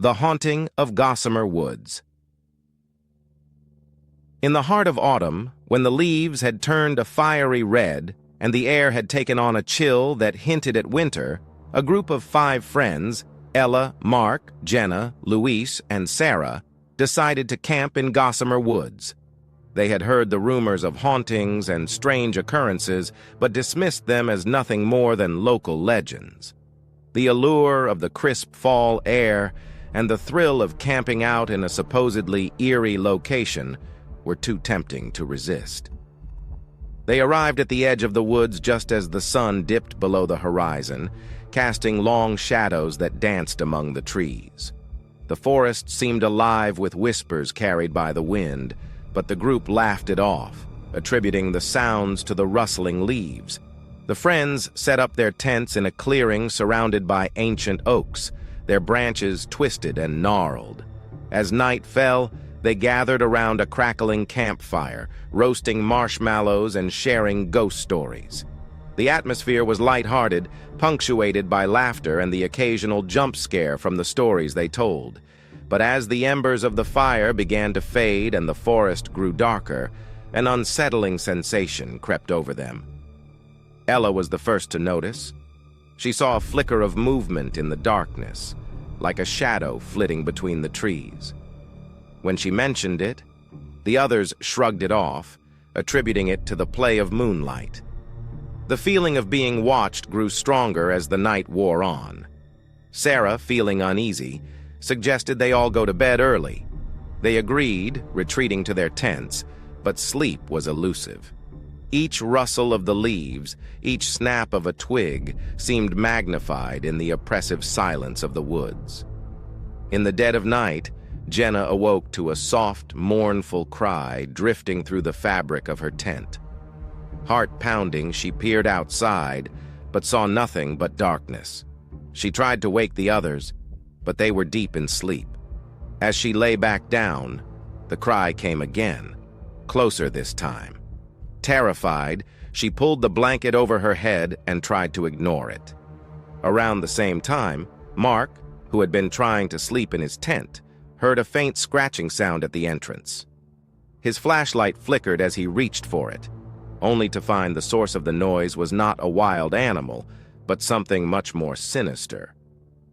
The Haunting of Gossame Woods. In the heart of autumn, when the leaves had turned a fiery red and the air had taken on a chill that hinted at winter, a group of 5 friends, Ella, Mark, Jenna, Luis, and Sarah, decided to camp in Gossame Woods. They had heard the rumors of hauntings and strange occurrences, but dismissed them as nothing more than local legends. The allure of the crisp fall air and the thrill of camping out in a supposedly eerie location were too tempting to resist. They arrived at the edge of the woods just as the sun dipped below the horizon, casting long shadows that danced among the trees. The forest seemed alive with whispers carried by the wind, but the group laughed it off, attributing the sounds to the rustling leaves. The friends set up their tents in a clearing surrounded by ancient oaks, their branches twisted and gnarled. As night fell, they gathered around a crackling campfire, roasting marshmallows and sharing ghost stories. The atmosphere was lighthearted, punctuated by laughter and the occasional jump scare from the stories they told. But as the embers of the fire began to fade and the forest grew darker, an unsettling sensation crept over them. Ella was the first to notice. She saw a flicker of movement in the darkness, like a shadow flitting between the trees. When she mentioned it, the others shrugged it off, attributing it to the play of moonlight. The feeling of being watched grew stronger as the night wore on. Sarah, feeling uneasy, suggested they all go to bed early. They agreed, retreating to their tents, but sleep was elusive. Each rustle of the leaves, each snap of a twig, seemed magnified in the oppressive silence of the woods. In the dead of night, Jenna awoke to a soft, mournful cry drifting through the fabric of her tent. Heart-pounding, she peered outside, but saw nothing but darkness. She tried to wake the others, but they were deep in sleep. As she lay back down, the cry came again, closer this time. Terrified, she pulled the blanket over her head and tried to ignore it. Around the same time, Mark, who had been trying to sleep in his tent, heard a faint scratching sound at the entrance. His flashlight flickered as he reached for it, only to find the source of the noise was not a wild animal, but something much more sinister.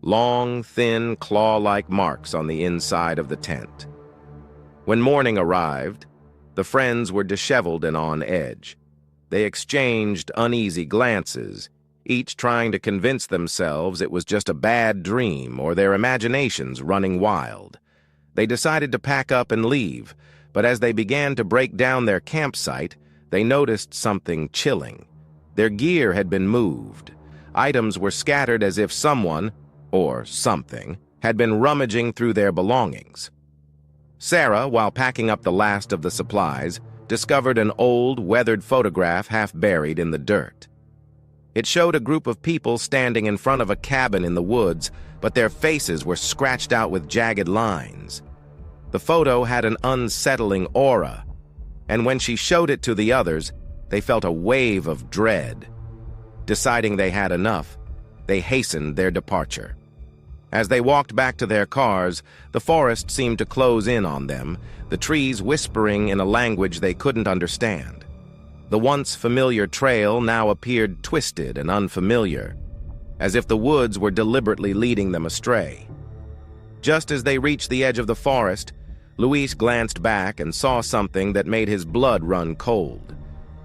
Long, thin, claw-like marks on the inside of the tent. When morning arrived, the friends were disheveled and on edge. They exchanged uneasy glances, each trying to convince themselves it was just a bad dream or their imaginations running wild. They decided to pack up and leave, but as they began to break down their campsite, they noticed something chilling. Their gear had been moved. Items were scattered as if someone, or something, had been rummaging through their belongings. Sarah, while packing up the last of the supplies, discovered an old, weathered photograph half buried in the dirt. It showed a group of people standing in front of a cabin in the woods, but their faces were scratched out with jagged lines. The photo had an unsettling aura, and when she showed it to the others, they felt a wave of dread. Deciding they had enough, they hastened their departure. As they walked back to their cars, the forest seemed to close in on them, the trees whispering in a language they couldn't understand. The once familiar trail now appeared twisted and unfamiliar, as if the woods were deliberately leading them astray. Just as they reached the edge of the forest, Luis glanced back and saw something that made his blood run cold.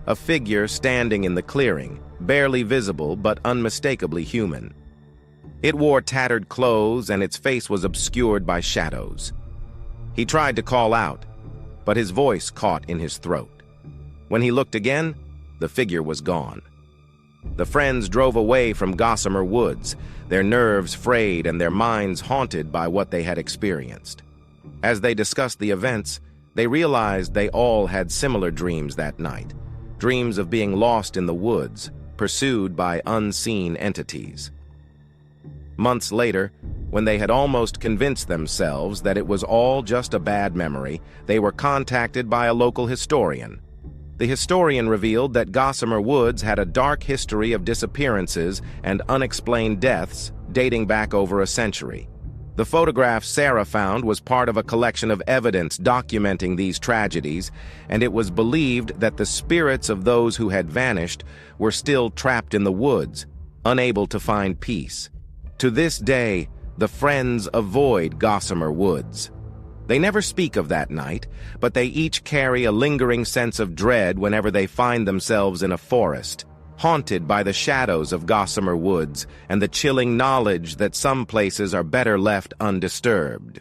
A figure standing in the clearing, barely visible but unmistakably human. It wore tattered clothes and its face was obscured by shadows. He tried to call out, but his voice caught in his throat. When he looked again, the figure was gone. The friends drove away from Gossame Woods, their nerves frayed and their minds haunted by what they had experienced. As they discussed the events, they realized they all had similar dreams that night, dreams of being lost in the woods, pursued by unseen entities. Months later, when they had almost convinced themselves that it was all just a bad memory, they were contacted by a local historian. The historian revealed that Gossame Woods had a dark history of disappearances and unexplained deaths dating back over a century. The photograph Sarah found was part of a collection of evidence documenting these tragedies, and it was believed that the spirits of those who had vanished were still trapped in the woods, unable to find peace. To this day, the friends avoid Gossamer Woods. They never speak of that night, but they each carry a lingering sense of dread whenever they find themselves in a forest, haunted by the shadows of Gossamer Woods and the chilling knowledge that some places are better left undisturbed.